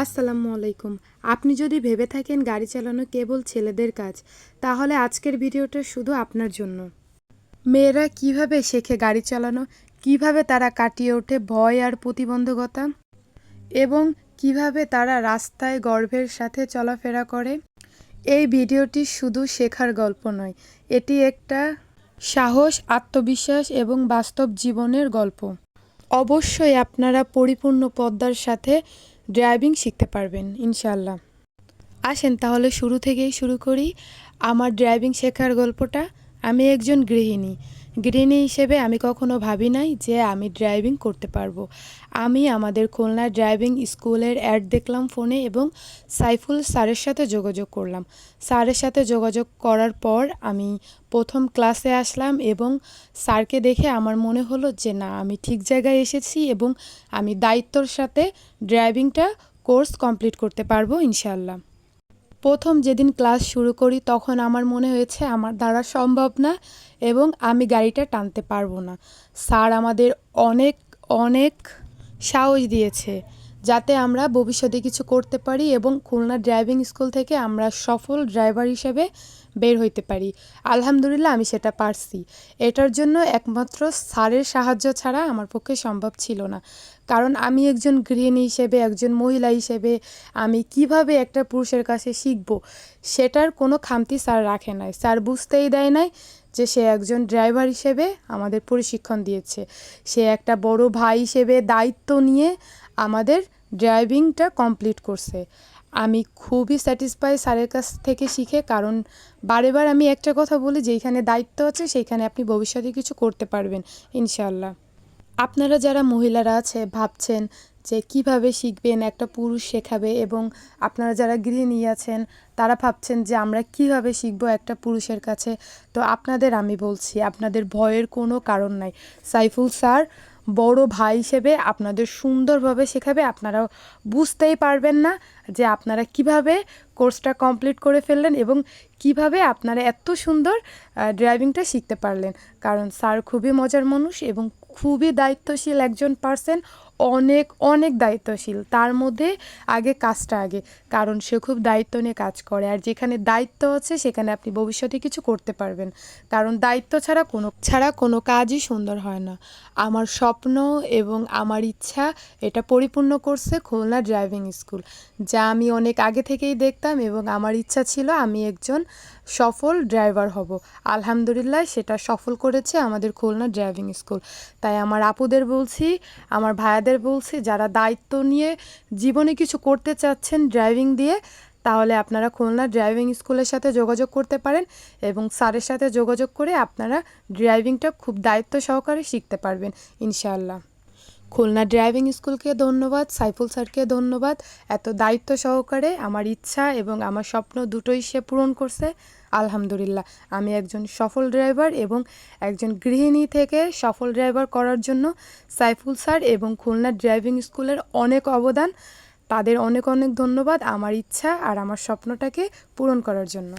আসসালামু আলাইকুম। আপনি যদি ভেবে থাকেন গাড়ি চালানো কেবল ছেলেদের কাজ, তাহলে আজকের ভিডিওটা শুধু আপনার জন্য। মেয়েরা কিভাবে শেখে গাড়ি চালানো, কিভাবে তারা কাটিয়ে ওঠে ভয় আর প্রতিবন্ধকতা, এবং কিভাবে তারা রাস্তায় গর্বের সাথে চলাফেরা করে। এই ভিডিওটি শুধু শেখার গল্প নয়, এটি একটা সাহস, আত্মবিশ্বাস এবং বাস্তব জীবনের গল্প। অবশ্যই আপনারা পরিপূর্ণ পদ্মার সাথে ড্রাইভিং শিখতে পারবেন ইনশাল্লাহ। আসেন তাহলে শুরু থেকেই শুরু করি আমার ড্রাইভিং শেখার গল্পটা। আমি একজন গৃহিণী হিসেবে আমি কখনো ভাবি নাই যে আমি ড্রাইভিং করতে পারবো। আমি আমাদের খুলনার ড্রাইভিং স্কুলের অ্যাড দেখলাম ফোনে এবং সাইফুল স্যারের সাথে যোগাযোগ করলাম। স্যারের সাথে যোগাযোগ করার পর আমি প্রথম ক্লাসে আসলাম এবং স্যারকে দেখে আমার মনে হলো যে না, আমি ঠিক জায়গায় এসেছি এবং আমি দায়িত্বর সাথে ড্রাইভিংটা কোর্স কমপ্লিট করতে পারবো ইনশাল্লাহ। প্রথম যেদিন ক্লাস শুরু করি তখন আমার মনে হয়েছে আমার দ্বারা সম্ভব না এবং আমি গাড়িটা টানতে পারবো না। স্যার আমাদের অনেক অনেক সাহস দিয়েছে যাতে আমরা ভবিষ্যতে কিছু করতে পারি এবং খুলনা ড্রাইভিং স্কুল থেকে আমরা সফল ড্রাইভার হিসেবে বের হইতে পারি। আলহামদুলিল্লাহ আমি সেটা পারছি। এটার জন্য একমাত্র স্যারের সাহায্য ছাড়া আমার পক্ষে সম্ভব ছিল না। কারণ আমি একজন গৃহিণী হিসেবে, একজন মহিলা হিসেবে আমি কিভাবে একটা পুরুষের কাছে শিখব, সেটার কোনো খামতি স্যার রাখে নাই। স্যার বুঝতেই দেয় নাই যে সে একজন ড্রাইভার হিসেবে আমাদের প্রশিক্ষণ দিয়েছে। সে একটা বড় ভাই হিসেবে দায়িত্ব নিয়ে আমাদের ড্রাইভিংটা কমপ্লিট করছে। আমি খুবই স্যাটিসফাই স্যারের কাছ থেকে শিখে, কারণ বারেবার আমি একটা কথা বলি, যেইখানে দায়িত্ব আছে সেইখানে আপনি ভবিষ্যতে কিছু করতে পারবেন ইনশাল্লাহ। আপনারা যারা মহিলারা আছে ভাবছেন যে কিভাবে শিখবেন, একটা পুরুষ শেখাবে, এবং আপনারা যারা গৃহিণী আছেন তারা ভাবছেন যে আমরা কিভাবে শিখবো একটা পুরুষের কাছে, তো আপনাদের আমি বলছি আপনাদের ভয়ের কোনো কারণ নাই। সাইফুল স্যার বড় ভাই হিসেবে আপনাদের সুন্দরভাবে শেখাবে। আপনারা বুঝতেই পারবেন না যে আপনারা কিভাবে কোর্সটা কমপ্লিট করে ফেললেন এবং কিভাবে আপনারা এত সুন্দর ড্রাইভিংটা শিখতে পারলেন। কারণ স্যার খুবই মজার মানুষ এবং খুবই দায়িত্বশীল একজন পার্সন, অনেক অনেক দায়িত্বশীল। তার মধ্যে কাজটা আগে, কারণ সে খুব দায়িত্ব নিয়ে কাজ করে। আর যেখানে দায়িত্ব আছে সেখানে আপনি ভবিষ্যতে কিছু করতে পারবেন, কারণ দায়িত্ব ছাড়া কোনো কাজই সুন্দর হয় না। আমার স্বপ্ন এবং আমার ইচ্ছা এটা পরিপূর্ণ করছে খুলনা ড্রাইভিং স্কুল, যা আমি অনেক আগে থেকেই দেখতাম এবং আমার ইচ্ছা ছিল আমি একজন সফল ড্রাইভার হব। আলহামদুলিল্লাহ সেটা সফল করেছে আমাদের খুলনা ড্রাইভিং স্কুল। তাই আমার আপুদের বলছি, আমার ভাইয়াদের বলছি, যারা দায়িত্ব নিয়ে জীবনে কিছু করতে চাচ্ছেন ড্রাইভিং দিয়ে, তাহলে আপনারা খুলনা ড্রাইভিং স্কুলের সাথে যোগাযোগ করতে পারেন এবং স্যারের সাথে যোগাযোগ করে আপনারা ড্রাইভিংটা খুব দায়িত্ব সহকারে শিখতে পারবেন ইনশাআল্লাহ। খুলনা ড্রাইভিং স্কুলকে ধন্যবাদ, সাইফুল স্যারকে ধন্যবাদ। এত দায়িত্ব সহকারে আমার ইচ্ছা এবং আমার স্বপ্ন দুটোই সে পূরণ করছে। আলহামদুলিল্লাহ আমি একজন সফল ড্রাইভার এবং একজন গৃহিণী থেকে সফল ড্রাইভার করার জন্য সাইফুল স্যার এবং খুলনা ড্রাইভিং স্কুলের অনেক অবদান। তাদের অনেক অনেক ধন্যবাদ আমার ইচ্ছা আর আমার স্বপ্নটাকে পূরণ করার জন্য।